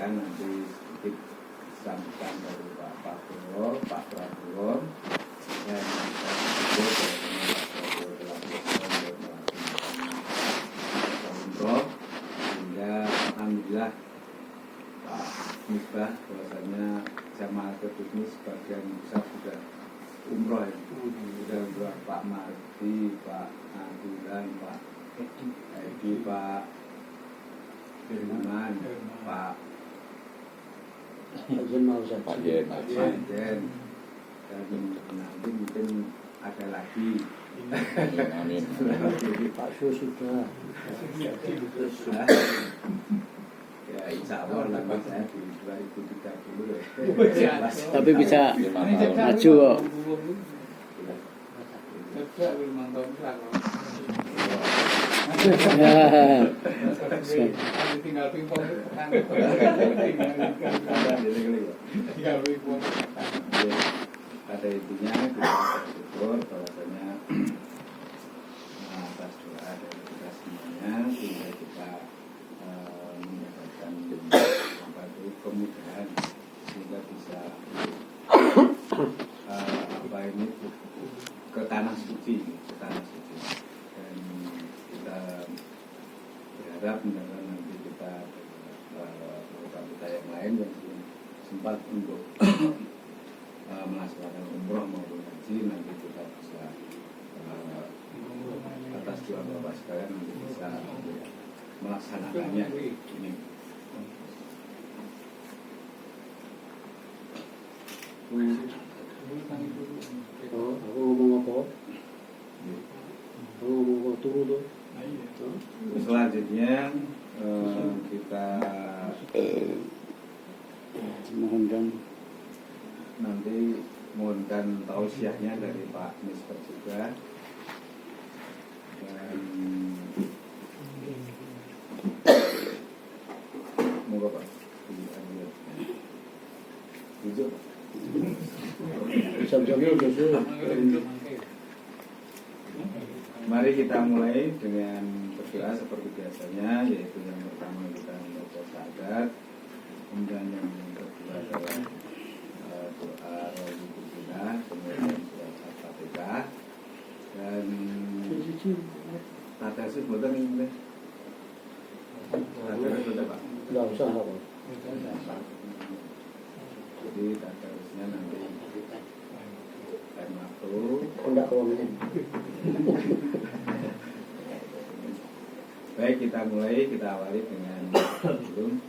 mendengarkan nanti sedikit sambutan dari Pak Prabowo, dan kita telah umroh, sehingga alhamdulillah Pak Misbah bahwasanya jamaah ini sebagian besar sudah umroh ya. Sudah umroh Pak Mardi, Pak Adulan, Pak Edi, Pak Firman, Pak Jen, dan nanti mungkin ada lagi. Amin. Pak Su sudah. Ya insya Allah nanti saya di 2030 ya. Tapi bisa maju kok. Tinggal pingpong pada intinya kita bersyukur bahwasanya atas doa dari kita semuanya sehingga kita mendapatkan kemudahan sehingga bisa ke tanah suci, dan kita berharap mudah-mudahan nanti kita kita yang lain yang belum sempat untuk melaksanakan umroh maupun haji, nanti kita bisa atas doa Bapak sekalian nanti bisa melaksanakannya ini. Aku ngomong apa? Aku ngomong apa? Tunggu tuh. Selanjutnya kita Mohonkan nanti mohonkan tausiahnya dari Pak Misbah juga, dan moga Pak hijau jam-jamnya udah sih. Mari kita mulai dengan berdoa seperti biasanya, yaitu yang pertama kita membaca syahadat, kemudian yang kedua adalah doa Rasulullah, kemudian surat Al-Fatihah, dan tadarus boten ini. Tadarus boten Pak. Enggak usah apa. Jadi tadarusnya nanti dan waktu. Enggak uangnya. Baik, kita mulai, kita awali dengan sebelum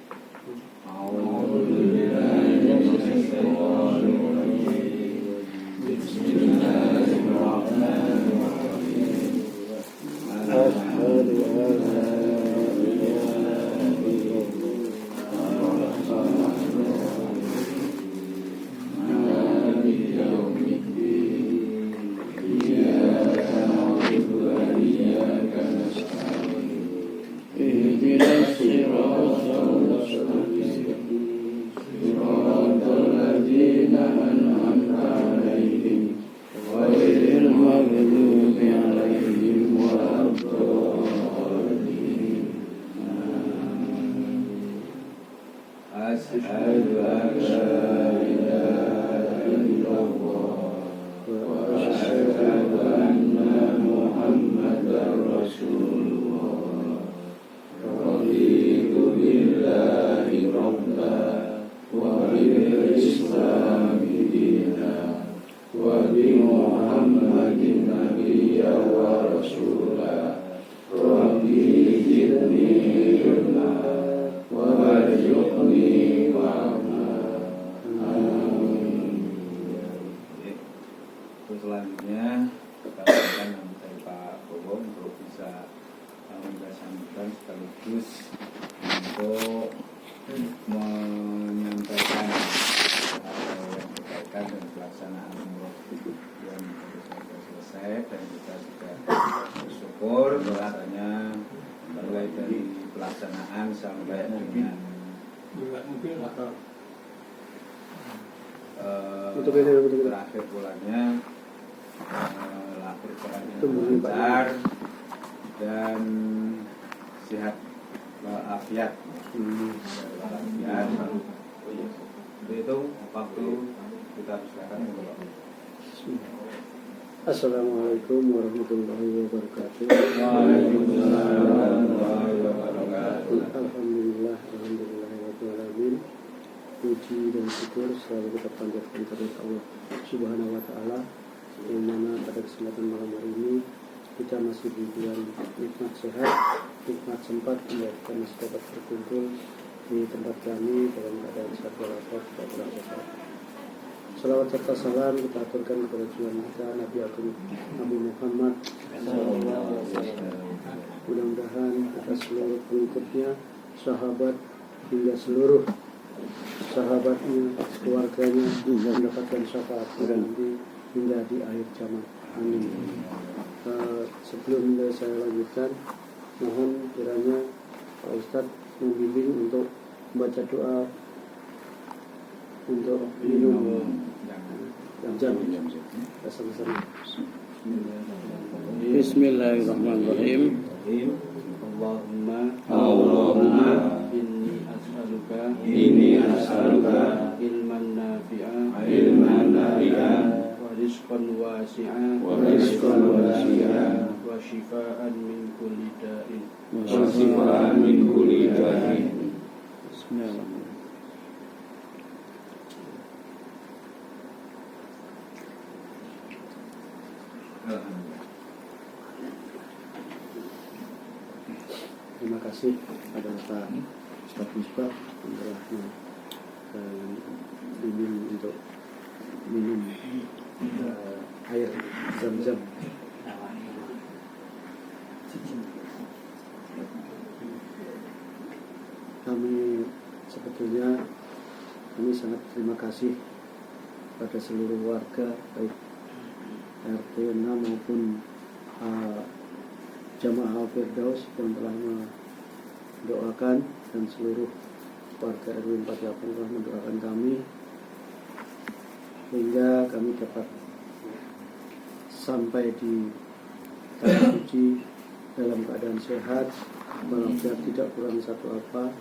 selanjutnya kita akan dari Pak Bowo untuk bisa menjelaskan sekaligus untuk menyampaikan yang berkaitan dengan pelaksanaan umroh yang sudah selesai, dan kita sudah bersyukur bahwasanya mulai dari pelaksanaan sampai dengan terakhir pulangnya lahir perannya lancar dan sehat walafiat. Walafiat. Untuk itu waktu kita persilakan untuk Bapak. Assalamualaikum warahmatullahi wabarakatuh. Waalaikumsalam warahmatullahi wabarakatuh. Alhamdulillah, alhamdulillahirobbilalamin. Puji dan syukur selalu kita panjatkan kepada Allah Subhanahu wa Ta'ala, yang mana pada kesempatan malam hari ini kita masih diberi nikmat sehat, nikmat sempat kita masih dapat berkumpul di tempat kami dalam keadaan sehat walafiat, tidak kurang sehat. Salawat serta salam kita aturkan kepada Tuhan kita Nabi Agung Nabi Muhammad SAW. Mudah-mudahan atas seluruh pengikutnya, sahabat hingga seluruh sahabatnya, keluarganya mendapatkan syafaat nanti hingga di akhir zaman. Amin. Sebelum saya lanjutkan, mohon kiranya Pak Ustadz membimbing untuk membaca doa untuk minum jam sama-sama. Bismillahirrahmanirrahim. Allahumma inni as'aluka ilman nafi'a wa rizqan wasi'a wa shifaan min kulli da'in. Bismillahirrahmanirrahim. Terima kasih pada Pak Ustaz Misbah yang telah bimbing untuk minum air zam-zam. Kami sangat terima kasih pada seluruh warga, baik RT 6 maupun Jamaah Al-Firdaus yang telah mendoakan, dan seluruh warga RW 48 telah mendoakan kami hingga kami dapat sampai di tanah suci dalam keadaan sehat walafiat, tidak kurang satu apa.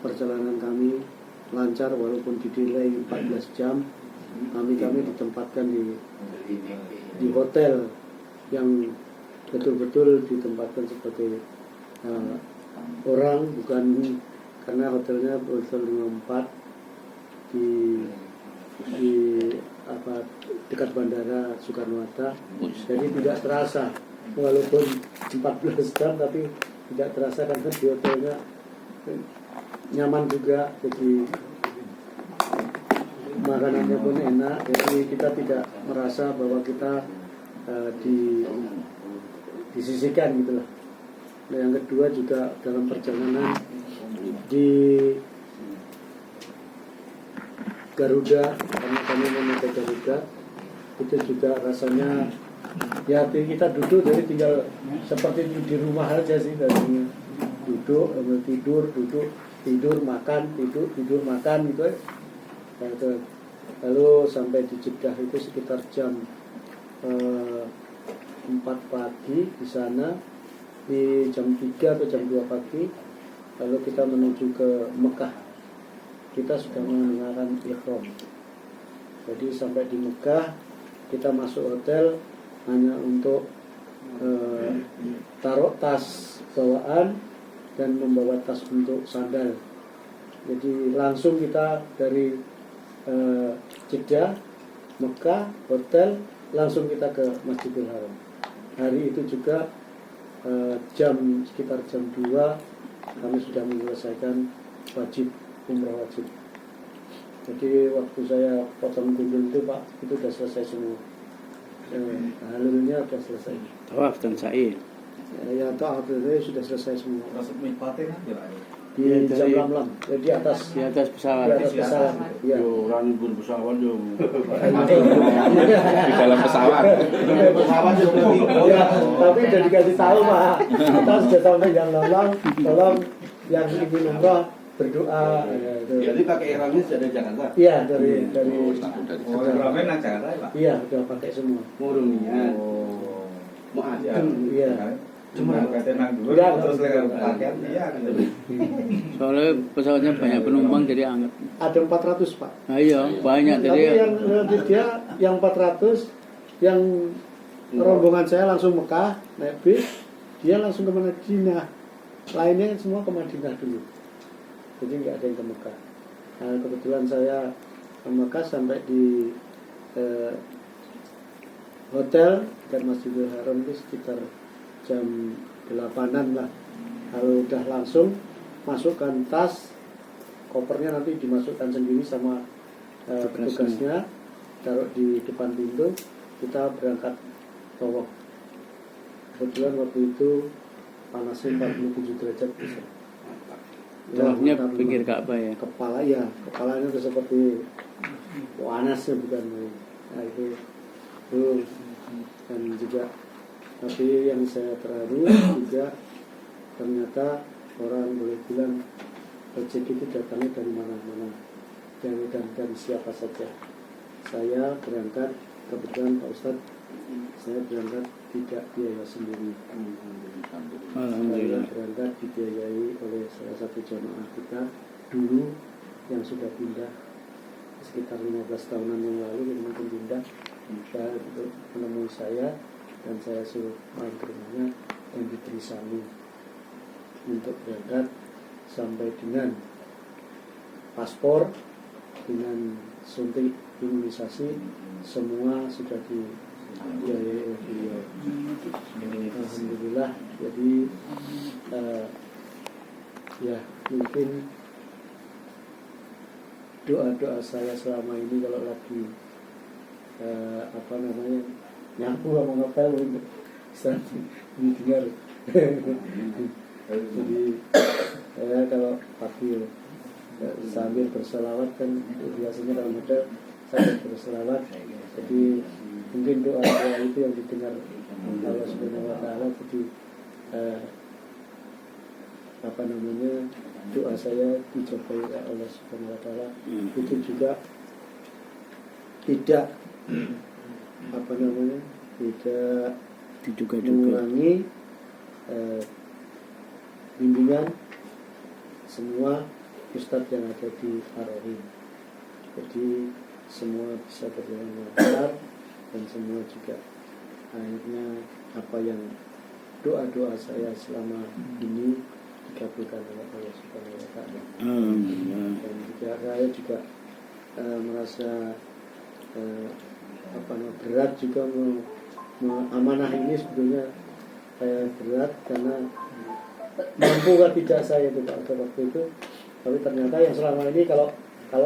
Perjalanan kami lancar walaupun didelay 14 jam. Kami ditempatkan di hotel yang betul-betul ditempatkan sebagai orang, bukan karena hotelnya hotel 54 di dekat bandara Soekarno-Hatta. Jadi tidak terasa walaupun 14 jam, tapi tidak terasa karena di hotelnya nyaman juga, jadi makanannya pun enak, jadi kita tidak merasa bahwa kita disisihkan gitu lah. Nah, yang kedua juga dalam perjalanan di Garuda, karena kami memakai Garuda, itu juga rasanya ya kita duduk, jadi tinggal seperti di rumah aja sih, dari duduk, tidur, makan, tidur, makan gitu ya. Lalu sampai di Jeddah itu sekitar jam 4 pagi di sana, di jam 3 atau jam 2 pagi. Lalu kita menuju ke Mekah. Kita sudah mendengarkan ihram. Jadi sampai di Mekah, kita masuk hotel hanya untuk taruh tas bawaan dan membawa tas untuk sandal. Jadi langsung kita dari Jeddah, Mekah, hotel, langsung kita ke Masjidil Haram. Hari itu juga sekitar jam 2 kami sudah menyelesaikan wajib, umrah wajib. Jadi waktu saya potong gundul itu Pak, itu sudah selesai semua. Halulnya sudah selesai. Tawaf dan sa'i. Ya tawaf itu sudah selesai semua. Masuk mikotnya kan ya, Di Jamlam, di atas pesawat. Di atas pesawat. Iya. Yo orang libur pesawat yo. Di dalam pesawat. Pesawat juga. Ya, tapi udah dikasih tahu Pak. Kita sudah sampai Jamlam, tolong yang ingin umrah berdoa. Jadi pakai ihramnya sudah dari Jakarta. Iya, dari Oh, Ramen nang Jakarta ya, Pak? iya, udah pakai semua. Murung niat. Oh. Mau Ya, adem. Iya. cuma tenang dulu Iya, terus iya. lewat pakaian iya gitu. Soalnya pesawatnya banyak penumpang jadi anget. Ada 400 Pak. Nah iya, banyak Tapi jadi yang dia yang 400 yang rombongan saya langsung Mekah naik bis, dia langsung ke Madinah. Lainnya semua ke Madinah dulu. Jadi nggak ada yang ke Mekah. Nah, kebetulan saya ke Mekah sampai di hotel dekat Masjidil Haram itu sekitar jam 8-an lah. Kalau udah langsung masukkan tas, kopernya nanti dimasukkan sendiri sama petugasnya, taruh di depan pintu, kita berangkat tawaf. Kebetulan waktu itu panasnya 47 derajat bisa. tawafnya pinggir Ka'bah ya. Kepalanya udah seperti panasnya bukan main. Nah itu dan juga tapi yang saya terharu juga ternyata orang boleh bilang rezeki itu datangnya dari mana-mana dan dari siapa saja. Saya berangkat kebetulan Pak Ustadz, saya berangkat tidak biaya sendiri. Alhamdulillah. Saya berangkat dibiayai oleh salah satu jamaah kita dulu yang sudah pindah sekitar 15 tahunan yang lalu, yang mungkin pindah untuk menemui saya dan saya suruh main ke rumahnya dan diberi salu untuk berangkat sampai dengan paspor, dengan suntik imunisasi, semua sudah dibiayai oleh beliau. Alhamdulillah. Jadi ya mungkin doa-doa saya selama ini kalau lagi nyapu sama ngepel didengar. Jadi saya kalau pagi sambil berselawat kan biasanya kalau model sambil berselawat, jadi mungkin doa itu yang didengar Allah Subhanahu Wa Taala. Jadi doa saya dicobai oleh Allah Subhanahu Wa Taala. Itu juga tidak tidak mengurangi bimbingan semua ustadz yang ada di Ar-Rahim. Jadi semua bisa berjalan lancar dan semua juga akhirnya apa yang doa-doa saya selama ini dikabulkan oleh Allah Subhanahu Wa Taala. Dan juga saya juga merasa berat juga amanah ini sebetulnya berat karena mampu kan tidak saya itu pada waktu itu, tapi ternyata yang selama ini kalau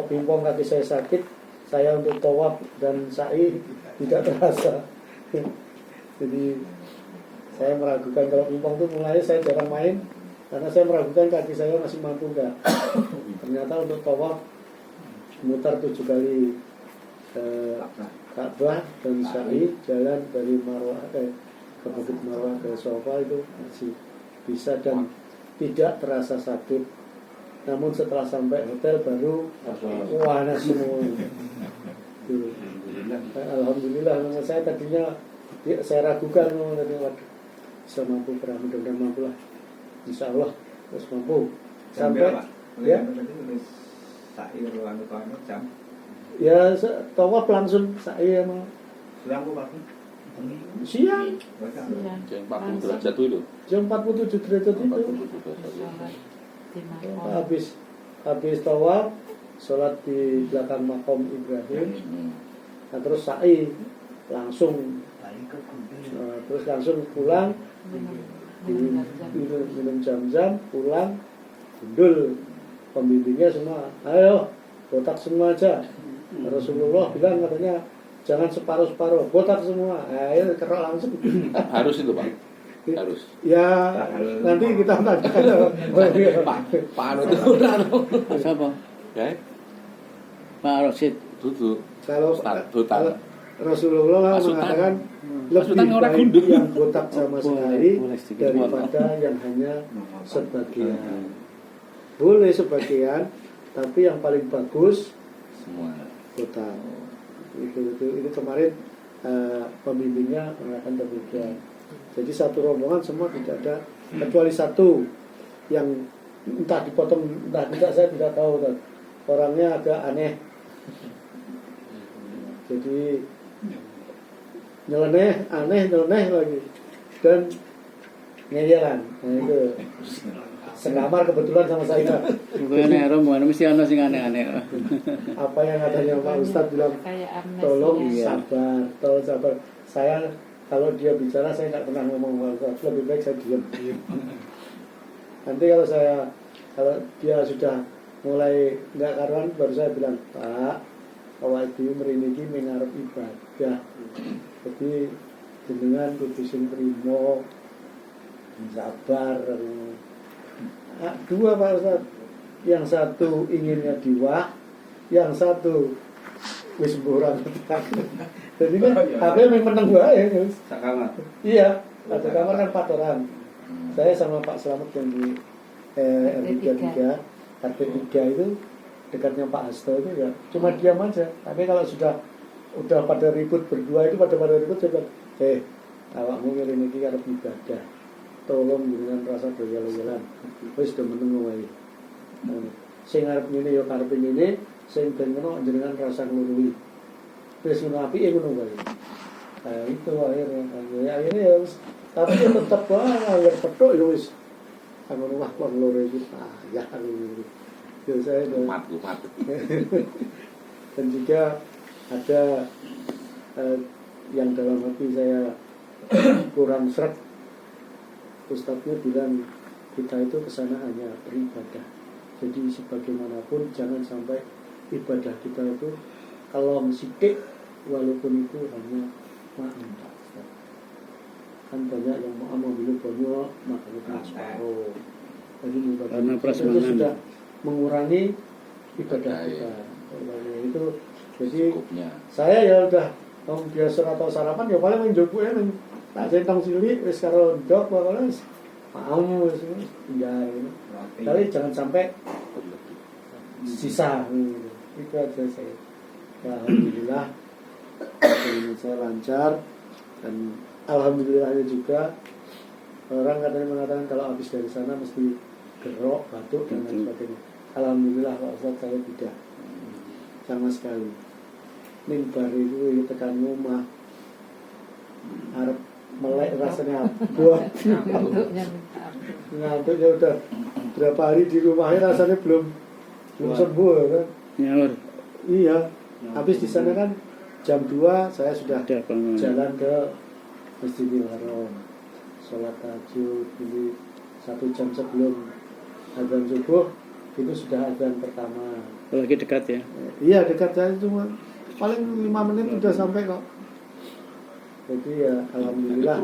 pingpong kaki saya sakit, saya untuk tawaf dan sa'i tidak terasa. Jadi saya meragukan kalau pingpong itu mulai saya jarang main karena saya meragukan kaki saya masih mampu enggak. Ternyata untuk tawaf mutar 7 kali Ka'bah dan sa'i jalan dari Marwah ke Bukit Marwah ke Safa itu masih bisa dan tidak terasa sakit. Namun setelah sampai hotel baru panas semua. Alhamdulillah. Saya tadinya saya ragukan bisa mampu, mudah-mudahan mampu lah. Insya Allah terus mampu sampai ya. Ya tawaf langsung saya mau siang Yang 40 derajat itu. jam 47 derajat itu. Habis tawaf, sholat di belakang makam Ibrahim. Nah, terus sa'i langsung terus langsung pulang minum jam-jam, pulang gundul. Pembimbingnya semua ayo botak semua aja. Rasulullah bilang katanya jangan separuh-separuh, botak semua. Ayo kerok langsung. Harus itu Pak. Harus. Ya nanti kita tanyakan. Pak Anu itu Siapa? ya. Pak Rosid. Duduk. Kalau Hutan. Rasulullah Pasutan. mengatakan Pasutan lebih orang baik gundul. yang botak sama sekali boleh sedikit. daripada yang hanya sebagian. Boleh sebagian, tapi yang paling bagus Semua. botak. Itu kemarin pembimbingnya mengatakan demikian. Jadi satu rombongan semua tidak ada kecuali satu yang entah dipotong entah tidak, saya tidak tahu. Orangnya agak aneh. Jadi nyeleneh, aneh, nyeleneh lagi dan ngeyelan. Nah itu sekamar kebetulan sama saya. Bukannya rombongan mesti ana sing aneh-aneh. Apa yang katanya Pak Ustadz bilang, Kayak amnesia. tolong Iya. sabar, tolong sabar. Saya kalau dia bicara saya tidak pernah ngomong Pak Ustadz, lebih baik saya diam. Nanti kalau dia sudah mulai nggak karuan baru saya bilang, Pak, awak itu meriniki mengarep ibadah. Jadi jenengan kudu sing trimo, sabar. Dua Pak Ustadz, yang satu inginnya diwak, yang satu wis mburang. Jadi kan aku yang menang bae, Gus. Sakamar. Iya, ada kamar kan 4 orang. Saya sama Pak Slamet yang di RT3, RT3 itu dekatnya Pak Hasto itu ya cuma diam aja. Tapi kalau udah pada ribut berdua itu pada ribut saya bilang, awakmu ngene iki arep ibadah. Tolong dengan rasa doyal-doyalan. Wis do meneng wae. Sing arep ngene ya karepe ngene, sing ben ngono jenengan rasa ngluruhi. Wis ngono apike ngono wae. Itu akhirnya ya tapi ya tetap air petuk ya wis. Aku rumah kok loro iki payah aku. Ya saya Lumat. dan juga ada yang dalam hati saya kurang seret. Ustadznya bilang kita itu kesana hanya beribadah. Jadi sebagaimanapun jangan sampai ibadah kita itu kalau sidik walaupun itu hanya makmum. Kan banyak yang mau ambil banyak makanya separuh. Jadi Karena itu prasmanan. sudah mengurangi ibadah Ibadah, kita. Itu jadi Cukupnya. saya ya udah biasa atau sarapan ya paling menjogo ya tak centang cilik wis karo ndok pokoke wis mau wis ya ini. Kali jangan sampai sisa itu aja saya. Ya, alhamdulillah ini saya lancar dan alhamdulillahnya juga orang katanya mengatakan kalau habis dari sana mesti gerok, batuk dan lain sebagainya. Alhamdulillah Pak Ustadz saya tidak sama sekali. Mimbar itu tekan rumah harap melek rasanya buat Bentuknya minta ampun. ngantuknya udah berapa hari di rumahnya rasanya belum sembuh kan. Nyaur. Iya, habis di sana kan jam 2 saya sudah Ada bangun. jalan ke Masjidil Haram, sholat tahajud. Jadi 1 jam sebelum azan subuh itu sudah azan pertama. Lagi dekat ya. Iya dekat, saya cuma paling 5 menit sudah sampai kok. Jadi ya alhamdulillah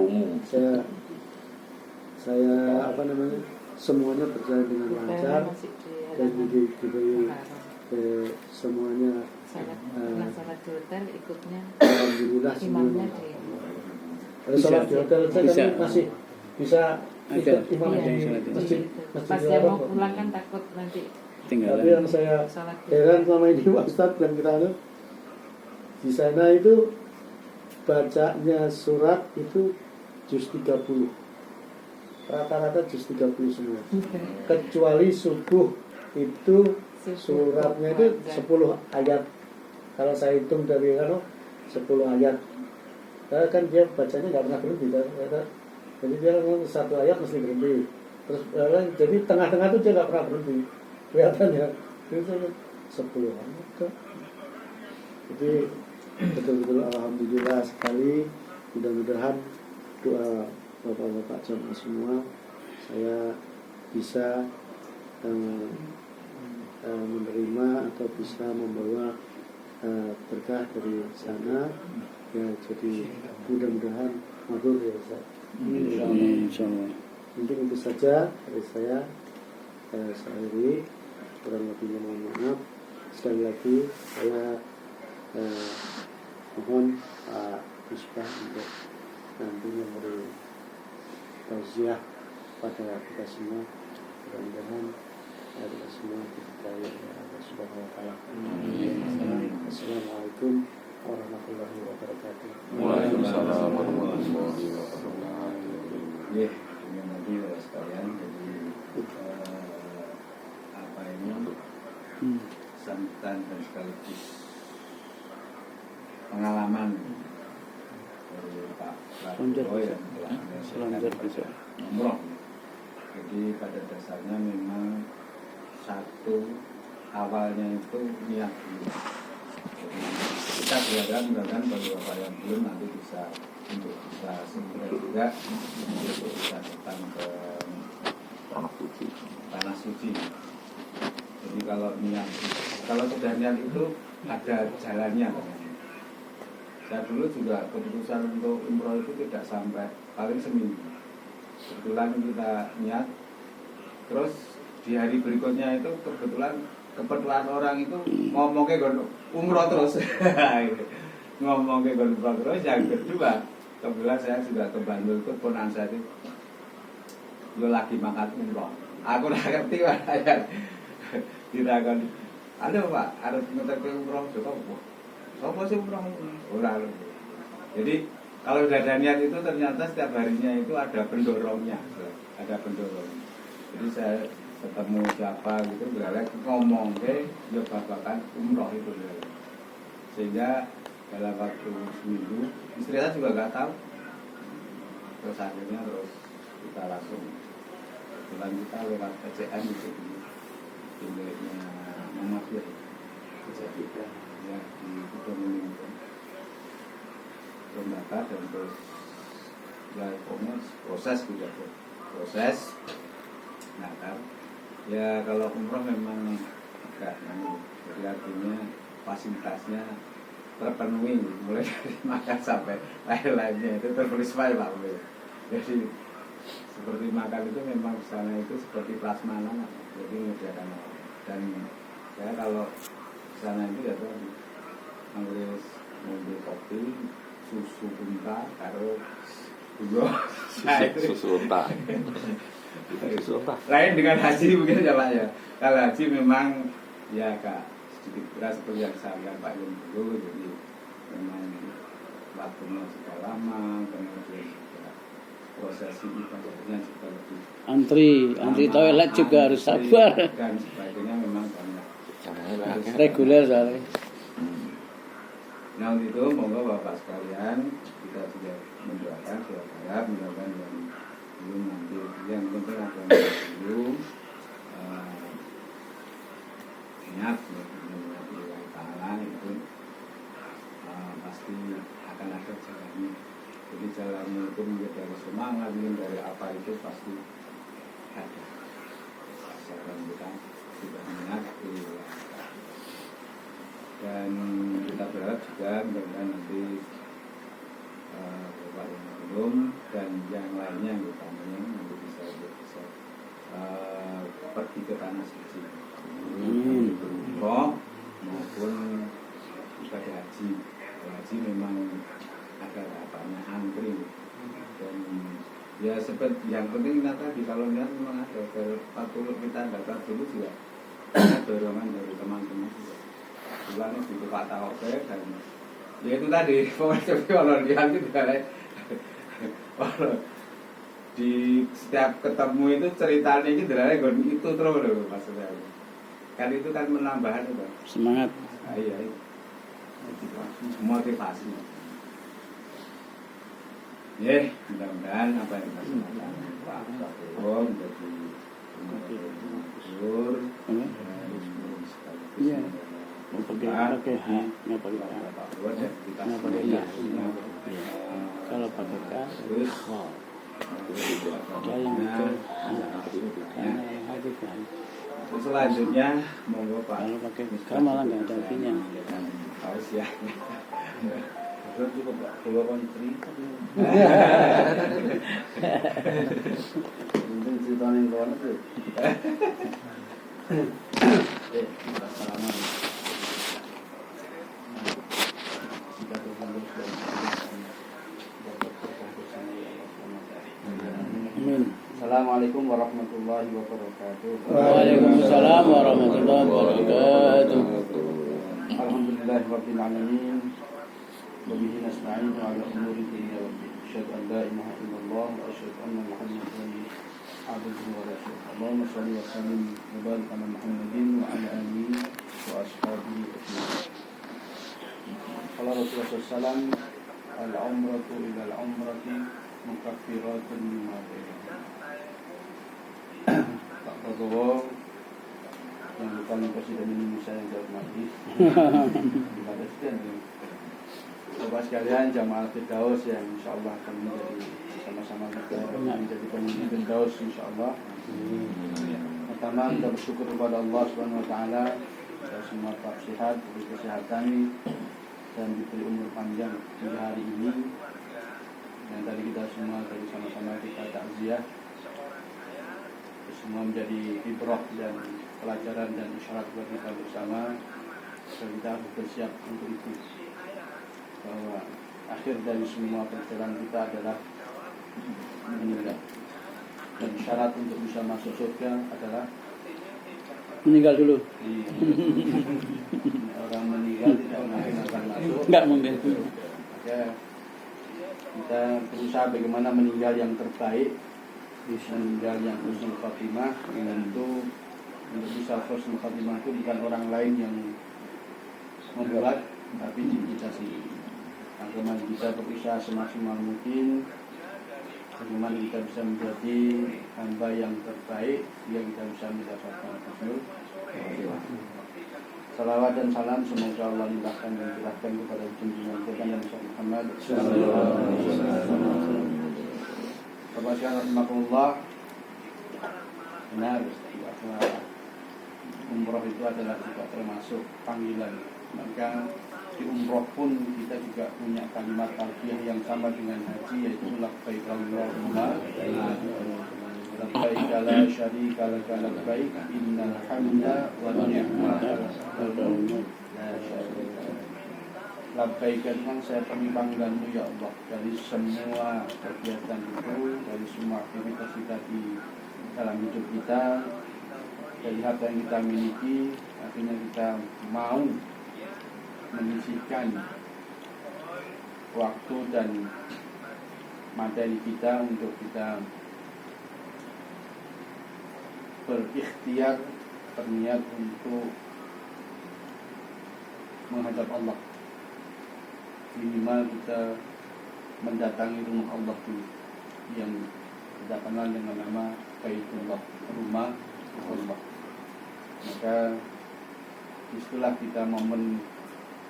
saya apa namanya semuanya berjalan dengan lancar Masih di dan halaman diberi Haram. semuanya Salat di hotel ikutnya alhamdulillah imamnya semuanya. di Kalau sholat di hotel saya Bisa. kan masih bisa Ada. ikut imam Iya, di sholat di masjid pas masjid dia mau Haram. pulang kan takut nanti Tapi Tinggalan. yang saya sholat di heran sama ini Pak Ustadz dan kita di sana itu bacanya surat itu juz 30 rata-rata juz 30 semua kecuali subuh itu suratnya itu 10 ayat kalau saya hitung dari 10 ayat karena kan dia bacanya nggak pernah berhenti kan? Jadi dia satu ayat mesti berhenti terus jadi tengah-tengah itu dia nggak pernah berhenti kelihatannya itu 10 ayat kok. Jadi betul-betul alhamdulillah sekali. Mudah-mudahan doa bapak-bapak jamaah semua saya bisa menerima atau bisa membawa berkah dari sana ya. Jadi mudah-mudahan mabrur ya Ustaz. Insyaallah. Mungkin itu saja dari saya akhiri, kurang lebihnya mohon maaf. Sekali lagi saya mohon Pak Puspa untuk nanti memberi tausiah pada kita semua. Mudah-mudahan kita semua diberkahi oleh Allah Subhanahu wa taala. Assalamualaikum warahmatullahi wabarakatuh. Waalaikumsalam warahmatullahi wabarakatuh. Iya, ini nanti Bapak sekalian, jadi apa ini sambutan dan sekaligus pengalaman dari Pak Prabowo yang telah menyelesaikan umroh. Jadi pada dasarnya memang satu awalnya itu niat dulu. Jadi kita berharap mudah-mudahan bagi Bapak yang belum nanti bisa untuk bisa segera juga untuk bisa datang ke tanah suci. Jadi kalau niat, kalau sudah niat itu ada jalannya. Saya dulu juga keputusan untuk umroh itu tidak sampai paling seminggu. Kebetulan kita niat, terus di hari berikutnya itu kebetulan orang itu ngomongnya umroh terus. Ngomongnya umroh terus. Yang kedua, kebetulan saya juga ke Bandung itu ponan saya itu lo lagi makan umroh. Aku udah ngerti Pak. Kita akan ada Pak, harus ngetek umroh coba. Apa sih umroh? Ora. Jadi kalau udah ada niat itu ternyata setiap harinya itu ada pendorongnya, ada pendorong. Jadi saya ketemu siapa gitu, berarti ngomong deh, ya babakan umroh itu, sehingga dalam waktu seminggu istri saya juga nggak tahu. Terus akhirnya kita langsung pulang, kita lewat PCN gitu di miliknya Mama Fir, ya di Kudomuning itu lembaga, dan terus ya pokoknya proses juga proses. Nah kan ya kalau umroh memang agak jadi artinya fasilitasnya terpenuhi, mulai dari makan sampai lain-lainnya itu terpenuhi Pak. Jadi seperti makan itu memang sana itu seperti prasmanan, jadi menyediakan. Dan saya kalau sana itu ya tuh ambil mobil kopi, susu unta, karo gula, Susu unta. lain dengan haji mungkin ya Pak ya. Kalau haji memang ya agak sedikit berat seperti yang saya bilang Pak Yun dulu, jadi memang waktunya juga lama, kemudian juga prosesi ibadahnya juga lebih Antri toilet juga harus sabar. dan sebagainya, memang banyak Reguler soalnya. Nah untuk itu monggo Bapak sekalian, kita sudah mendoakan, sudah harap mudah-mudahan yang belum nanti, yang penting ada yang belum niat Allah Ta'ala itu pasti akan ada jalannya. Jadi jalannya itu mungkin dari semangat, mungkin dari apa itu pasti ada. Asalkan kita sudah niat dan kita berharap juga mudah-mudahan nanti Bapak yang belum dan yang lainnya yang utamanya nanti bisa pergi ke tanah suci, umroh maupun ibadah haji. Haji memang ada tahapannya, antri, dan ya seperti yang penting kita tadi kalau lihat memang ada kalau kita daftar dulu juga ada dorongan dari teman-teman juga. Bulannya gitu Pak Tahu saya, dan ya itu tadi pokoknya kalau lihat itu kalau di setiap ketemu itu ceritanya itu dari itu terus loh maksudnya. Kan itu kan menambah itu Semangat. iya, motivasi. Ya, mudah-mudahan apa yang kita lakukan Pak Prabowo menjadi makmur dan Iya. Pakai H, nggak pakai A. Nggak pakai I. Kalau pakai K, Terus dalam itu karena yang H itu H. selanjutnya monggo Pak. Kalau pakai K malah nggak ada artinya. Harus ya. Terus juga Pak, Dewa Kontri. Mungkin ceritanya yang kawan itu. Assalamualaikum. Amin. Assalamualaikum warahmatullahi wabarakatuh. Waalaikumsalam warahmatullahi wabarakatuh. Alhamdulillahirabbil alamin. Wa bihi nasta'inu 'ala umuri dunya wad din. وأشهد أن لا إله إلا الله وأشهد أن محمدا عبده ورسوله. اللهم صل وسلم وبارك على محمد وعلى آله وأصحابه أجمعين. قال رسول الله صلى الله عليه وسلم العمرة إلى العمرة مكفرات لما بينهما. Pak Prabowo yang bukan Presiden Indonesia yang saya hormati, Pak Presiden, Bapak sekalian jamaah Firdaus yang insya Allah akan menjadi sama-sama kita menjadi pemimpin Firdaus insya Allah. Pertama kita bersyukur kepada Allah Subhanahu Wa Taala kita semua tetap sehat, diberi kesehatan dan diberi umur panjang hingga hari ini. Dan tadi kita semua tadi sama-sama kita takziah. Semua menjadi ibrah dan pelajaran dan isyarat buat kita bersama. Dan kita harus bersiap untuk itu. Bahwa akhir dari semua perjalanan kita adalah meninggal. Dan syarat untuk bisa masuk surga adalah Meninggal dulu. orang meninggal tidak mungkin akan masuk. Enggak mungkin. Maka kita berusaha bagaimana meninggal yang terbaik, meninggal yang husnul khatimah. Tentu untuk bisa husnul khatimah itu bukan orang lain yang membuat, tapi diri kita sendiri. Bagaimana kita berusaha semaksimal mungkin, bagaimana kita bisa menjadi hamba yang terbaik yang kita bisa mendapatkan husnul khatimah. Salawat dan salam semoga Allah limpahkan dan curahkan kepada junjungan kita Nabi Muhammad sallallahu alaihi wasallam. Bapak sekalian rahimakumullah, benar bahwa umroh itu adalah juga termasuk panggilan. Maka di umroh pun kita juga punya kalimat talbiyah yang sama dengan haji, yaitu labbaik Allahumma labbaik la syarika lak labbaik innal hamda wan ni'mata lak la syarika lak. Labbaik dengan saya penuhi panggilanmu ya Allah dari semua kegiatan itu, dari semua aktivitas kita di dalam hidup kita, dari harta yang kita miliki. Akhirnya kita mau menyisihkan waktu dan materi kita untuk kita berikhtiar, berniat untuk menghadap Allah. Minimal kita mendatangi rumah Allah dulu, yang kita kenal dengan nama Baitullah, rumah Allah. Maka istilah kita momen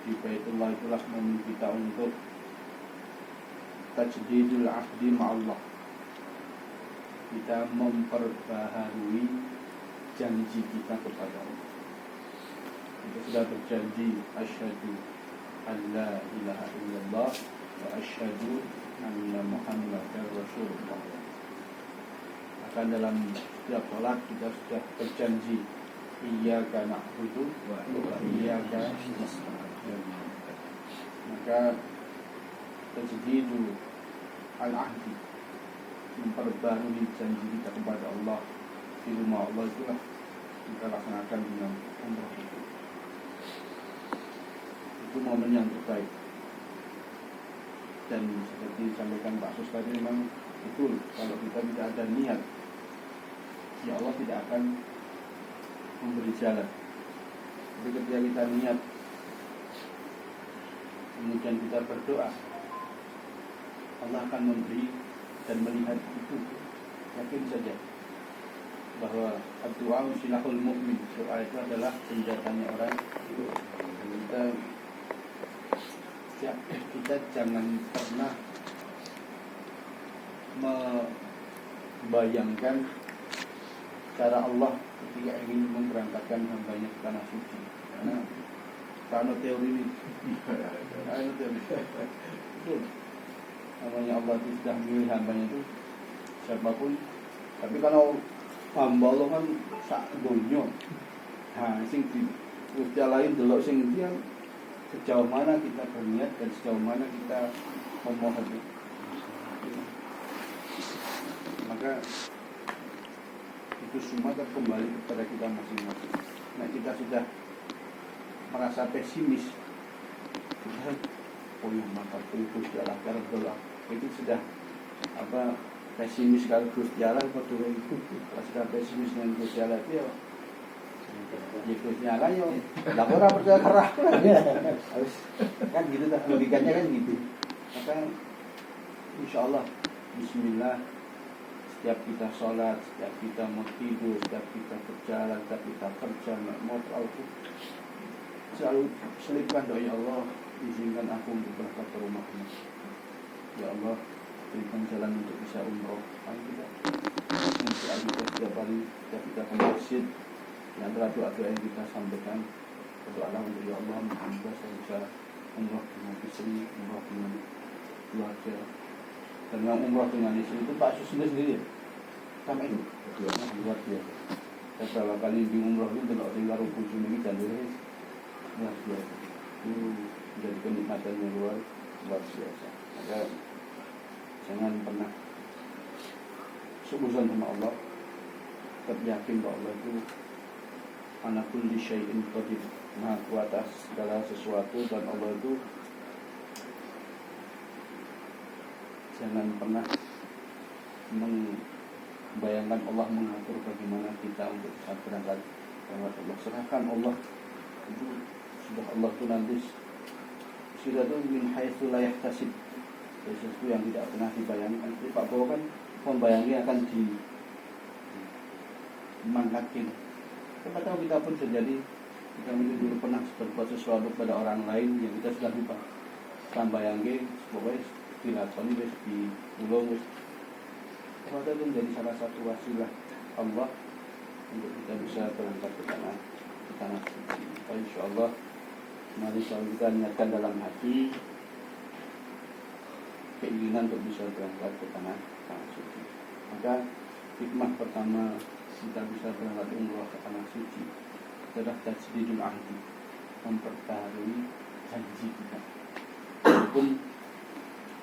di Baitullah itulah momen kita untuk tajdidul ahdi ma'allah. Kita memperbaharui janji kita kepada Allah. Kita sudah berjanji asyhadu an la ilaha illallah wa asyhadu anna Muhammadar Rasulullah. Akan dalam setiap salat kita sudah berjanji iyyaka na'budu wa iyyaka nasta'in. Maka tajdidu al-ahdi, memperbarui janji kita kepada Allah di rumah Allah, itulah kita laksanakan dengan umrah itu. Itu momen yang terbaik. Dan seperti disampaikan Pak Sus tadi, memang betul kalau kita tidak ada niat, ya Allah tidak akan memberi jalan. Tapi ketika kita niat, kemudian kita berdoa, Allah akan memberi dan melihat itu. Yakin saja bahwa doa silahul mu'min, doa itu adalah senjatanya orang. Kita jangan pernah membayangkan cara Allah ketika ingin memberangkatkan hambanya ke tanah suci. Karena teori ini, betul. Namanya Allah itu sudah memilih hambanya itu siapapun. Tapi kalau hamba Allah kan sak donya. Sing di usia lain delok sing dia sejauh mana kita berniat dan sejauh mana kita memohon. Maka itu semua kembali kepada kita masing-masing. Nah, kita sudah merasa pesimis, oh ya maka itu adalah karena itu sudah pesimis kalau Gusti Allah padha itu. Kalau sudah pesimis dengan Gusti Allah itu ya Gusti Allah ya lah ora percaya kerah. Harus kan gitu tak logikanya kan gitu. Maka insyaallah bismillah setiap kita sholat, setiap kita mau tidur, setiap kita berjalan, setiap kita kerja, naik motor itu selalu selipkan doa, ya Allah izinkan aku untuk berangkat ke rumahmu, ya Allah berikan jalan untuk bisa umroh. Kita selalu setiap hari setiap kita ke masjid, yang antara doa-doa yang kita sampaikan berdoa untuk ya Allah semoga saya bisa umroh dengan istri, umroh dengan keluarga. Dan yang umroh dengan istri itu Pak Sus sendiri sampai itu luar biasa. Saya berapa kali di umroh itu tidak tinggal rukun ini dan luar biasa. Itu menjadi kenikmatan yang luar biasa. Maka jangan pernah suudzon sama Allah. Tetap yakin bahwa Allah itu ala kulli syai'in qadir, maha kuat atas segala sesuatu, dan Allah itu jangan pernah membayangkan Allah mengatur bagaimana kita untuk bisa berangkat lewat Allah. Serahkan Allah itu sudah Allah itu nanti sudah itu min haitsu la yahtasib, sesuatu yang tidak pernah dibayangkan. Jadi Pak Bowo kan membayangi akan dimangkatkan. Siapa tahu kita pun terjadi, kita mungkin dulu pernah berbuat sesuatu pada orang lain yang kita sudah lupa. Kita bayangin pokoknya dilakoni wis di pulau wis. Siapa tahu itu menjadi salah satu wasilah Allah untuk kita bisa berangkat ke tanah suci. Insyaallah mari kita niatkan dalam hati keinginan untuk bisa berangkat ke tanah suci. Maka hikmah pertama kita bisa berangkat umroh ke tanah suci adalah tajdidul ahdi, memperbaharui janji kita. Walaupun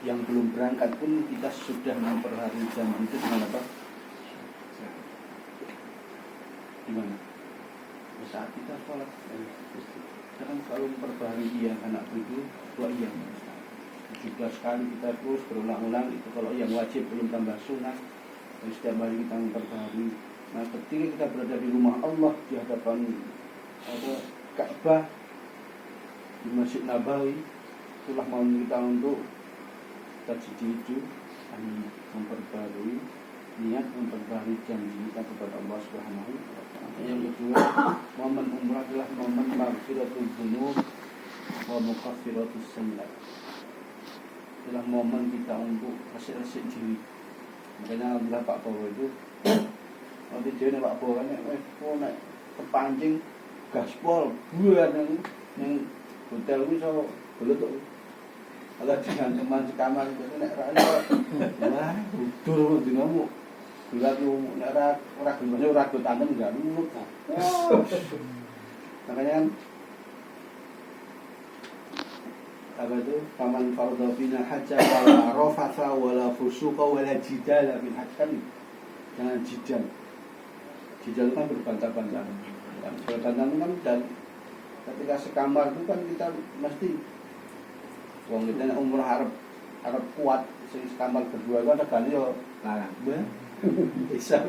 yang belum berangkat pun kita sudah memperbaharui janji itu dengan apa? Gimana? Saat kita sholat, jangan selalu memperbaharui iya anak itu, dua iya. 17 kali kita terus berulang-ulang itu kalau yang wajib belum tambah sunnah. Dan setiap hari kita memperbaharui. Nah, ketika kita berada di rumah Allah di hadapan Ka'bah di Masjid Nabawi, itulah mau kita untuk tajdid, memperbarui niat, memperbarui janji kita kepada Allah Subhanahu wa Ta'ala. Yang kedua, momen umrah adalah momen maghfiratul dzunub wa mukaffiratus sayyi'at. Itulah momen kita untuk resik-resik diri. Makanya alhamdulillah Pak Bowo itu nanti dia Pak Bowo kan naik terpancing gaspol buat yang hotel itu so boleh tuh kalau dengan teman sekamar itu naik rana wah udur dinamu bulat lu naik ragu tangan enggak nurut makanya kan apa itu paman fardhu fina hajja wala rafatha wala fusuqa wala jidala bil hajj, kan jangan jidal. Jidal kan berbantah-bantahan. Berbantah-bantahan kan, dan ketika sekamar itu kan kita mesti wong kita umur harap kuat, sing sekamar berdua kan ada yo larang. Bisa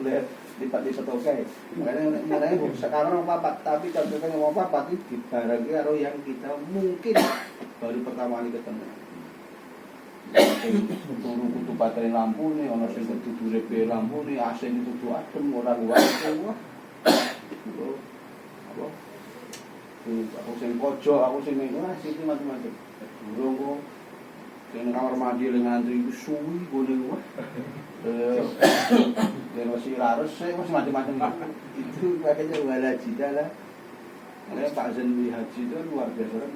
lihat lipat-lipat oke. Makanya sekarang papat, tapi kalau kita mau papat itu dibarengi karo yang kita mungkin baru pertama kali ketemu. Turu kudu baterai lampu nih, ono sing kudu repe lampu nih, AC ini kudu adem, ora luar wah. Apa? Aku sing pojok, aku sing ngene, iki macam-macam. Durung kok sing kamar mandi dengan antri itu suwi gone wah. Dan masih larus, saya masih macam-macam itu makanya wala jidalah. Makanya Pak Zen di haji itu kan luar biasa kan.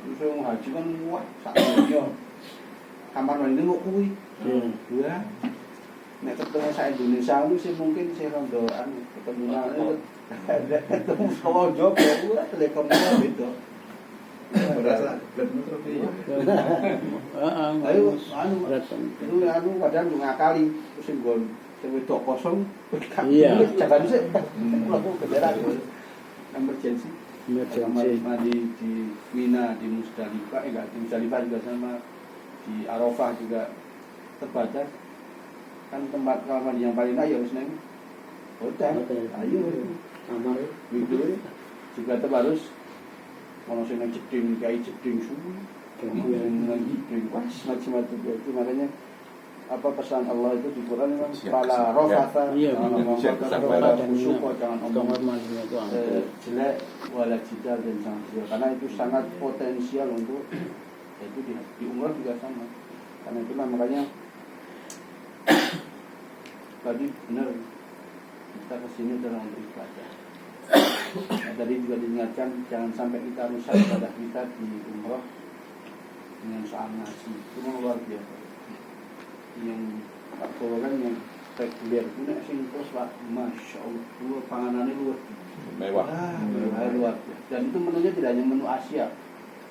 Terus yang haji kan wah sakitnya kamar mandi mau kuwi. Dua. Nek ketemu saya Indonesia itu sih mungkin saya rondoan ketemu ketemu sama job ya wah telekom gitu. Berasa ayo itu kadang ngakali sing nggon sing wedok kosong iya jangan sih aku kendaraan emergency mandi di Mina di Musdalifah enggak di Musdalifah juga sama di Arafah juga terbatas. Kan tempat kamar yang paling ayo Muslim. Hotel. Ayo. Kamar Gitu. Juga terbarus ono sing jeding kiai jeding suwi. Kemudian jeding macam-macam itu makanya apa pesan Allah itu di Quran memang pala rafata jangan omong jelek wala jidal dan sangat karena itu sangat potensial untuk itu di umrah juga sama karena itulah makanya tadi benar kita kesini dalam untuk ibadah. Tadi juga diingatkan jangan sampai kita rusak ibadah kita di umrah dengan soal nasi itu luar biasa. Yang tak kan yang reguler punya sing terus Pak, masya Allah, luar panganannya luar Mewah. luar biasa. Dan itu menunya tidak hanya menu Asia,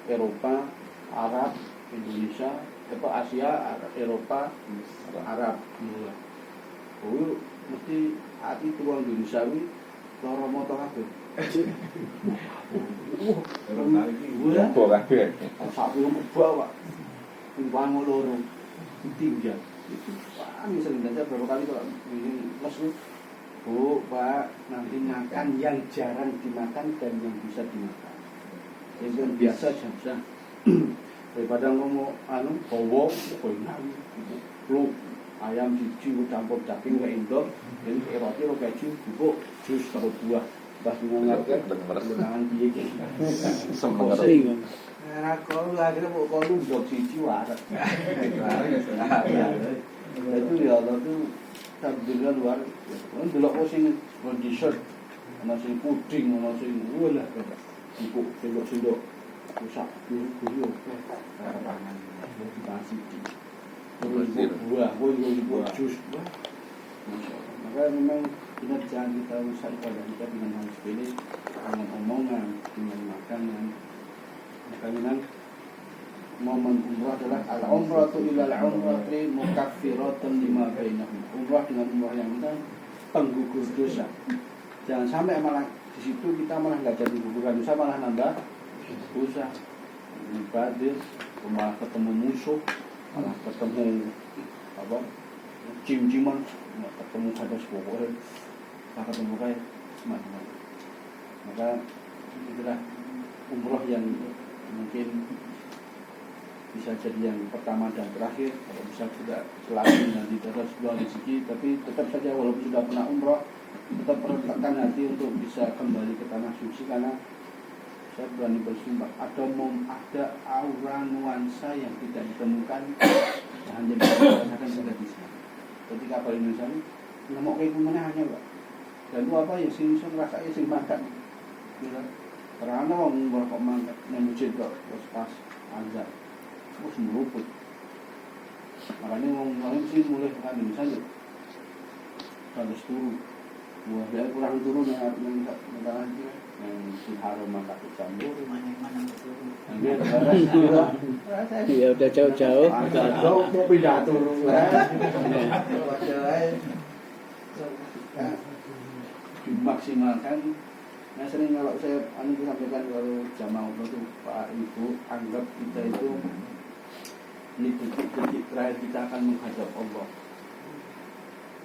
Eropa, Arab, Indonesia, Asia, Eropa, Arab. Oh, mesti hati tuang Indonesia ini loro motor kabeh. Kok kabeh. Sapi bawa, timbang loro, tinggal. Itu misalnya aja berapa kali kalau ini les Bu, Pak, nanti makan yang jarang dimakan dan yang bisa dimakan. Yang biasa saja. Daripada ngomong bawa, lu ayam cici campur daging ke Indo, jadi roti lo keju, bubuk, jus atau buah. Pas ngerti dengan dia gitu. Semengerti. Nah, kalau akhirnya mau lu dok cici warak. Itu ya Allah tuh tabdilnya luar. Kan delok sing dessert, ana sing puding, ana sing lah. Ibu sendok rusak dulu pangan. Masih di buah, buah jus. Masyaallah. Maka memang kita jangan kita rusak ibadah kita dengan hal sepele, dengan omongan, dengan makanan. Maka memang momen umrah adalah al-umratu ila al-umrati mukaffiratun lima bainahum. Umrah dengan umrah yang benar penggugur dosa. Jangan sampai malah di situ kita malah nggak jadi guguran dosa, malah nambah dosa. Ibadah, malah ketemu musuh, malah ketemu apa? Cim-ciman, ketemu hadas pokoknya, malah ketemu kayak macam-macam. Maka itulah umrah yang mungkin bisa jadi yang pertama dan terakhir. Kalau bisa tidak selalu nanti terus sebuah rezeki, tapi tetap saja walaupun sudah pernah umrah, tetap perletakkan hati untuk bisa kembali ke tanah suci karena saya berani bersumpah ada aura nuansa yang tidak ditemukan hanya bisa dirasakan sudah bisa. Ketika kapal Indonesia ini nemu kayak gimana hanya Pak. Dan itu apa yang sing ngerasake sing makan. Karena orang kok mangkat memuji kok pas azab. Terus meruput. Makanya ngomong sih mulai kan misalnya harus turun. Buah dia kurang turun yang si harum mangkat campur mana turun. Ya udah jauh-jauh. Jauh mau pindah turun. Dimaksimalkan. Nah sering kalau saya sampaikan kalau jamaah itu Pak Ibu anggap kita itu ini detik-detik terakhir kita akan menghadap Allah.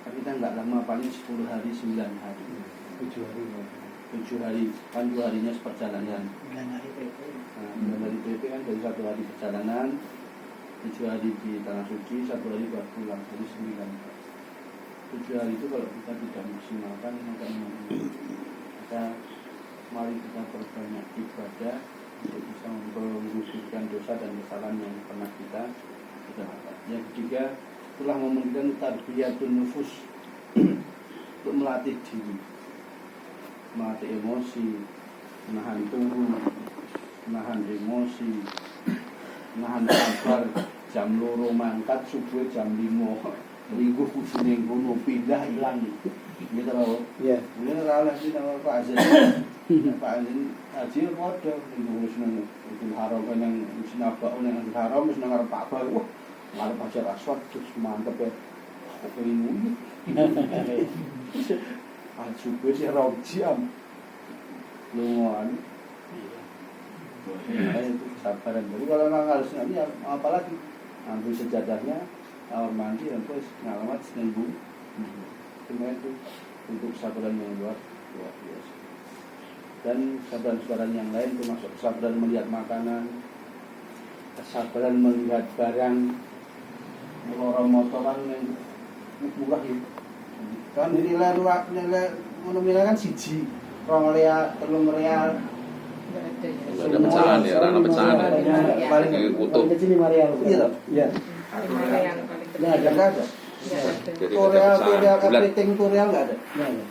Kita nggak lama paling 10 hari 9 hari 7 hari kan 2 harinya seperjalanan 9 hari PP kan dari 1 hari perjalanan 7 hari di Tanah Suci 1 hari baru pulang jadi 9 hari 7 hari itu kalau kita tidak maksimalkan maka mari kita perbanyak ibadah untuk bisa menggugurkan dosa dan kesalahan yang pernah kita lakukan. Yang ketiga, telah memungkinkan tarbiyatun nufus untuk melatih diri, melatih emosi, menahan turun, menahan emosi, menahan sabar. Jam 2 mangkat, subuh jam 5 minggu kucing ngono pindah hilang. Gitu loh. Iya. Mulai ralah sih nama Pak Azin. Pak Azin haji padha ngurus nang itu haram kan yang sinabak nang haram wis nang arep Pak Bal. Wah, ngarep Hajar Aswad terus mantep ya. Kok ini. Subuh sih ra jam. Lungan. Iya. Itu sabaran. Jadi kalau memang harus ini apalagi ambil sejadahnya, kamar mandi, dan terus ngalamat seminggu. Cuma itu untuk kesabaran yang luar biasa. Dan kesabaran yang lain termasuk kesabaran melihat makanan, kesabaran melihat barang, melorong motoran yang murah ya. Kan nilai nilai kan siji, 2 real, 3 real. Nggak ada ya. Ada pecahan ya, ada pecahan ya. Paling Utuh. Paling kecil 5 real. Iya. Iya. 5 yang paling kecil. Nggak ada. Nggak ada. Jadi Tuh ada real, pecahan bulat. everything tuh real nggak ada. Nggak ada.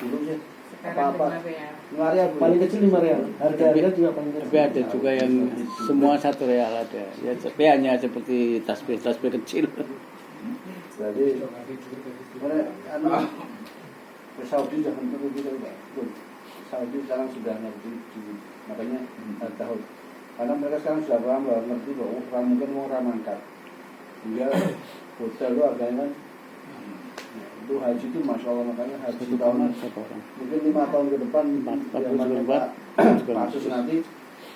Dulu sih. Sekarang Apa-apa. 5 real. 5 real Paling kecil 5 real. Harga juga paling kecil. Tapi ada juga yang semua 1 real ada. Ya, tapi hanya seperti tasbih kecil. Jadi mana ke Saudi jangan perlu kita Saudi sekarang sudah ngerti, makanya tahu. Karena mereka sekarang sudah paham bahwa ngerti bahwa orang mungkin mau ramangkat. Dia hotel itu harganya kan itu haji itu masya Allah, makanya haji tahunan mungkin 5 tahun ke depan kasus nanti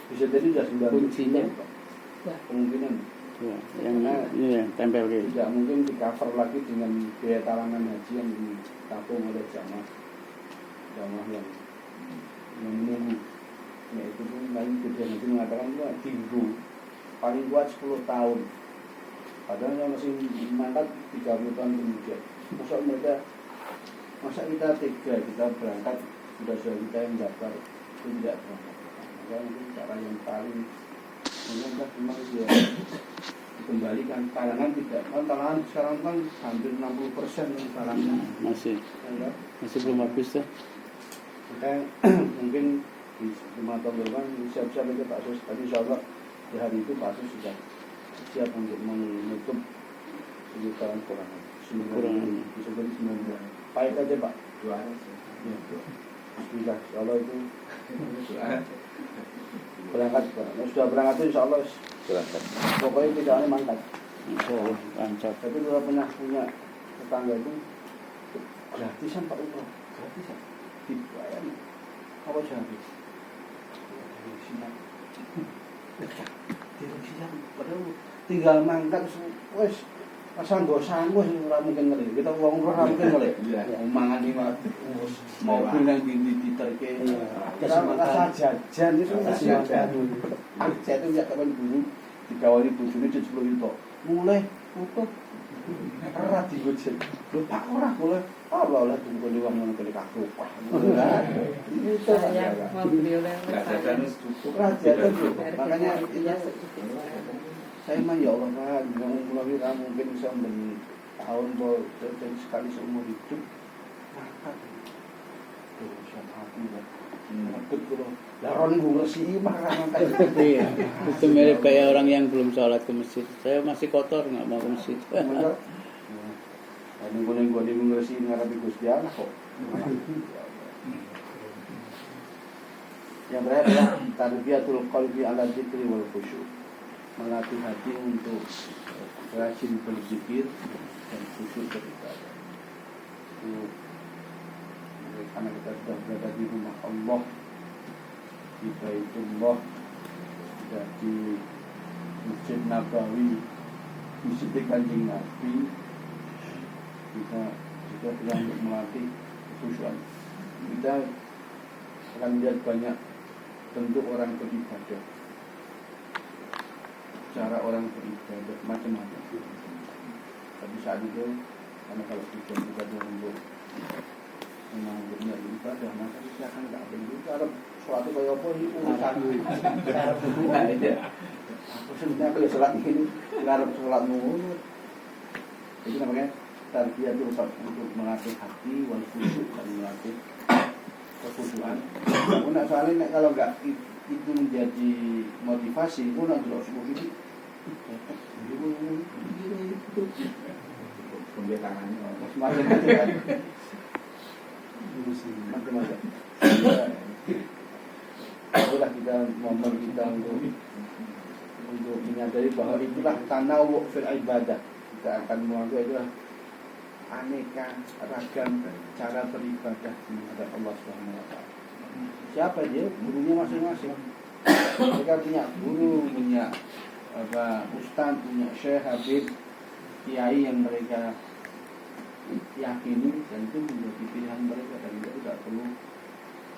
bisa jadi sudah 9 Kuncinya. kemungkinan Ya, yang ini ya, tempel gitu. tidak mungkin di cover lagi dengan biaya talangan haji yang ditanggung oleh jamaah yang menunggu. Ya itu pun lain tujuan haji mengatakan itu tinggu paling kuat 10 tahun. Padahal yang masih mangkat 30 tahun kemudian. Masa kita tega kita berangkat sudah kita yang daftar itu tidak berangkat. Maka mungkin cara yang paling mungkin cuma dia dikembalikan talangan tidak kan talangan sekarang kan hampir 60% talangan Masih belum habis tuh. maka mungkin di 5 tahun depan siap-siap aja Pak Sus. Tadi insya Allah di hari itu Pak Sus sudah siap untuk menutup 7 tahun kurangan 9 bulan bisa jadi 9 bulan pahit aja Pak doa ya. Bismillah insya Allah itu berangkat sudah berangkat itu insya Allah Silahkan. pokoknya tidak ada mangkat. Oh, lancar. Tapi kalau punya tetangga itu gratisan Pak Umroh, gratisan dibayar apa habis siang padahal tinggal mangkat wes asal nggak sanggup ora mungkin ngeli kita uang umroh ora mungkin ngeli mangan iki mobil yang diterke kita rasa jajan itu jajan saya itu ya kapan dulu dikawali bojone 10 juta mulai utuh ora digojek lho Pak ora boleh Allah tunggu uang ngono kali kakupah itu Saya mau beli oleh makanya saya mah ya Allah kan mulai mungkin bisa beli tahun dan sekali seumur hidup makan tuh siapa hati lah betul lah Ron ngursi marah makan Iya, itu mirip kayak orang yang belum sholat ke masjid. Saya masih kotor, nggak mau ke masjid. Nunggu-nunggu ngursi ngarapi Gusti Allah kok. Yang terakhir adalah tarbiyatul qalbi ala dzikri wal khusyuk. Melatih hati untuk rajin berzikir dan khusyuk beribadah. Karena kita sudah berada di rumah Allah, di Baitullah, sudah di Masjid Nabawi, di Masjid Kanjeng Nabi, kita juga telah untuk melatih kekhusyuan. Kita akan melihat banyak bentuk orang beribadah, cara orang beribadah macam-macam. Tapi saat itu, karena kalau tujuan kita untuk menanggungnya ibadah, maka kita akan tidak perlu kalau suatu kayak apa ini urusan aku sebenarnya kalau sholat ini ngarep sholat mulut itu namanya tarbiyah itu untuk melatih hati wal khusyuk dan melatih kekhusyuan. Nah soalnya kalau enggak itu menjadi motivasi pun nanti harus begini pembetangannya macam-macam macam-macam. Itulah kita momen kita untuk menyadari bahwa itulah tanawwu fil ibadah. Kita akan mengaku itulah aneka ragam cara beribadah di hadapan Allah Subhanahu wa taala. Siapa dia? Gurunya masing-masing. Mereka punya guru, punya ustadz, punya syekh, habib, kiai yang mereka yakini, dan itu menjadi pilihan mereka, dan kita tidak perlu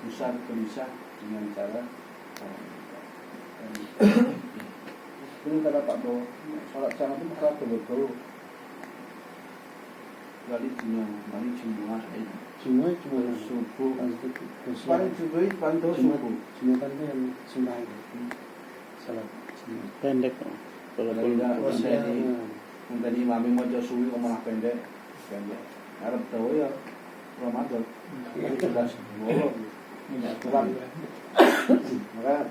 besar gelisah dengan cara itu kata Pak Bowo, sholat sana itu masalah betul-betul kali jumlah Semua cuma subuh Khusus. paling subuh itu paling tahu Cuma subuh cuma kan itu yang sunnah itu. Salat sunnah. pendek kok. Walaupun Mungkin imam mau jauh suwi malah pendek Arab tahu ya Ramadan sudah bolong minyak kurang maka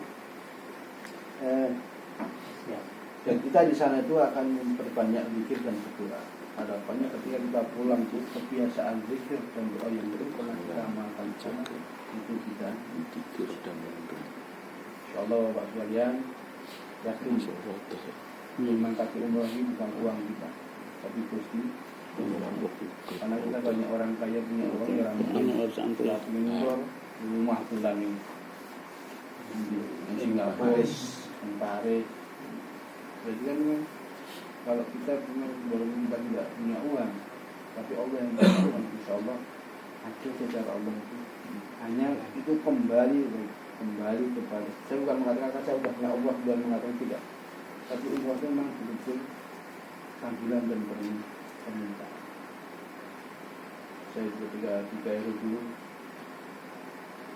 dan kita di sana itu akan memperbanyak zikir dan berdoa. Harapannya ketika kita pulang itu kebiasaan zikir dan doa yang belum pernah kita amalkan sana itu kita Tidur dan berdoa. insyaallah Bapak sekalian yakin memang kaki umroh ini bukan uang kita tapi Gusti karena kita banyak orang kaya punya uang yang harus antulah. umroh rumah pulang ini di Singapura, di Paris. Jadi kan kalau kita punya walaupun kita tidak punya uang, tapi Allah yang punya uang, insya Allah hasil secara Allah itu hanya itu kembali kepada. Saya bukan mengatakan saya sudah punya Allah dan mengatakan tidak, tapi umroh itu memang betul-betul panggilan dan permintaan. Saya ketika di Kairo dulu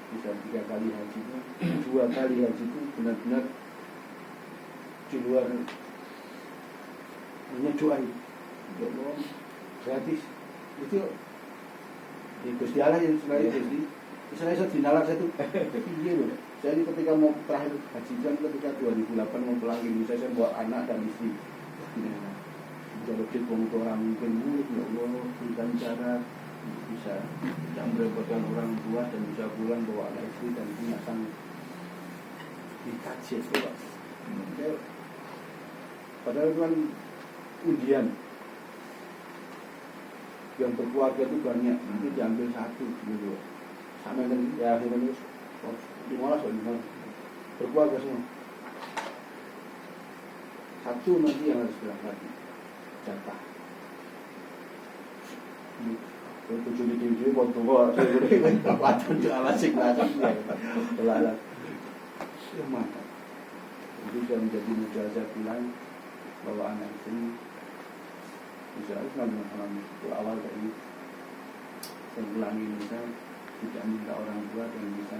bisa 3 kali haji itu, 2 kali haji itu benar-benar di luar hanya doa ya Allah gratis itu di Gusti Allah yang selain Gusti saya dinalar saya tuh iya loh saya ini ketika mau terakhir haji kan ketika 2008 mau pulang ke Indonesia saya bawa anak dan istri kalau kita untuk orang mungkin ya Allah berikan cara bisa tidak merepotkan orang tua dan bisa pulang bawa anak istri dan punya sang dikaji itu Pak. Padahal kan ujian yang berkeluarga itu banyak, nanti diambil satu gitu. Sama kan ya akhirnya itu 15 berkeluarga semua. Satu nanti yang harus berangkat jatah. Tujuh di waktu gua apa tuh alasik ya. Belalang. Ya mantap. Itu sudah menjadi mujazat pulang bahwa anak istri bisa itu awal dari pulang Indonesia tidak minta orang tua dan bisa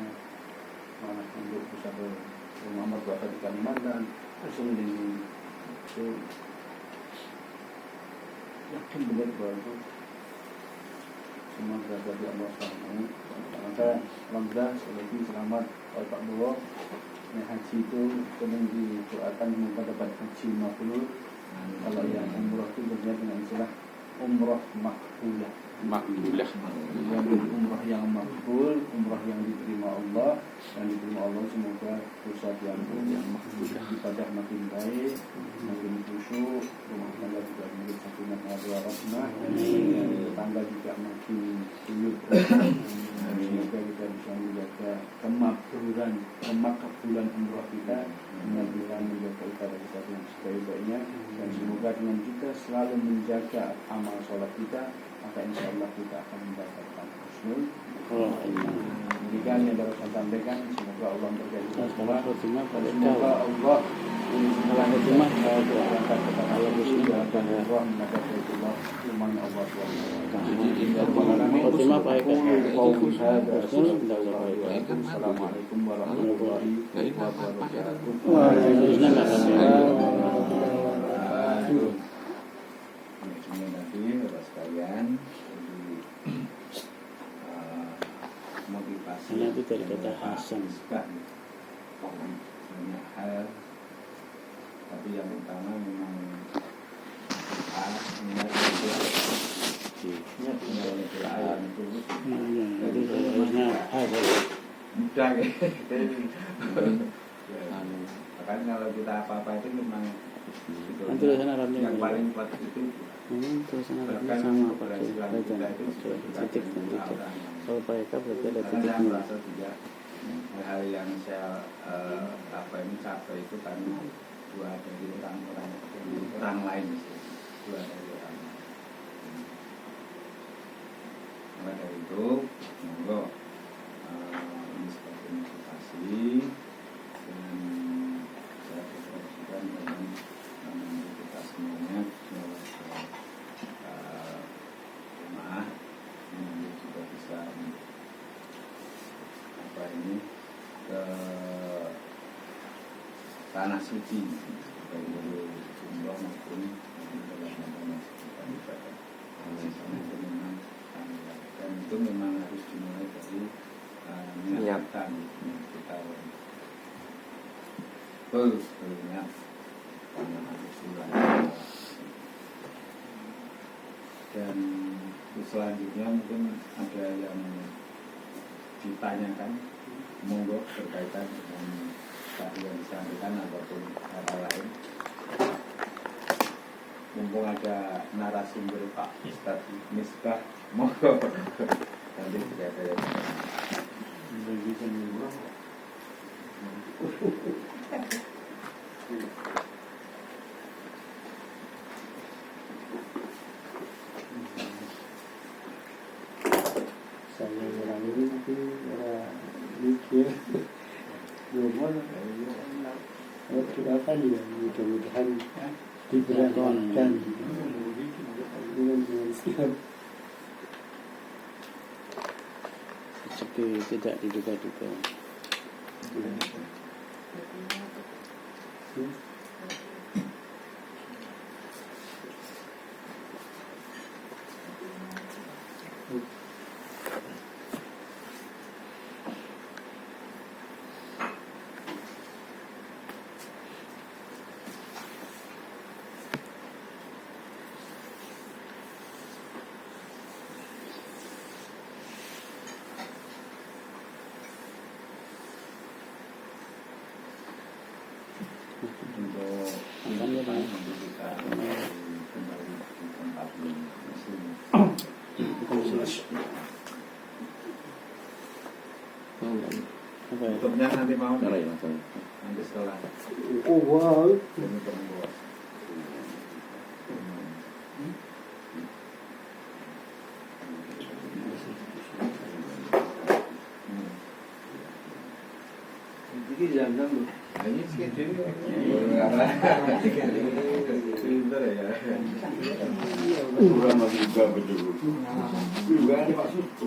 malah untuk bisa berumah mertua di Kalimantan langsung ini itu yakin benar bahwa itu semua berada di Allah SWT. Maka alhamdulillah sekali lagi selamat Pak Bowo. Haji itu kemudian didoakan semoga dapat haji mabrur. Kalau yang umroh itu berarti dengan istilah umroh makbulah. Makbulah. Yang umroh yang makbul, umroh yang diterima Allah dan diterima Allah semoga dosa diampun, yang makbulah, ibadah makin baik, makin khusyuk, rumah tangga juga makin sakinah mawaddah warahmah, tetangga juga makin guyup. Semoga kita bisa menjaga kemakbulan umroh kita, dengan menjaga ibadah kita yang sebaik-baiknya, dan semoga dengan kita selalu menjaga amal sholat kita, maka insya Allah kita akan mendapatkan husnul. Demikian yang baru saya sampaikan, semoga Allah berkati kita semua, dan semoga Allah melanjutkan berangkat kepada Allah Subhanahu dan Allah menghadap Allah firman Allah SWT. Khotimah Pak Eka. Assalamualaikum warahmatullahi wabarakatuh. Terima kasih Bapak sekalian. Motivasi Ini itu dari kata Hasan. Banyak hal, tapi yang utama memang niat itu harusnya mudah bahkan kalau kita apa-apa itu memang nanti tulisan Arabnya yang paling kuat itu tulisan Arabnya bahkan sama Pak keberhasilan kita itu titik dan titik. Kalau Pak Eka berarti ada karena saya titiknya. merasa juga hal yang saya apa ini capai itu karena dua dari orang lain, dua dari orang lain. Maka dari itu, monggo ini sebagai motivasi dan saya berkomunikasikan dengan kita semuanya jemaah yang juga bisa ke tanah suci baik dari umroh maupun dalam kita ibadah. Itu memang dan itu memang harus dimulai dari niatan kita betul niat dan selanjutnya mungkin ada yang ditanyakan, monggo berkaitan dengan tadi yang disampaikan ataupun hal lain. Mumpung ada narasumber Pak Ustadz Misbah, monggo nanti tidak ada yang saya orang ini tapi orang mikir belum doakan ya mudah-mudahan diberangkatkan dengan siap. Rezeki tidak diduga-duga. untuk kita kembali di tempat ini. Apa ya? Tutupnya nanti mau Cara ya, Mas. nanti setelah Oh wow. ini perempuan. Jadi jangan Ini sedikit pintar ya. Kurang juga betul. Juga ada maksudku.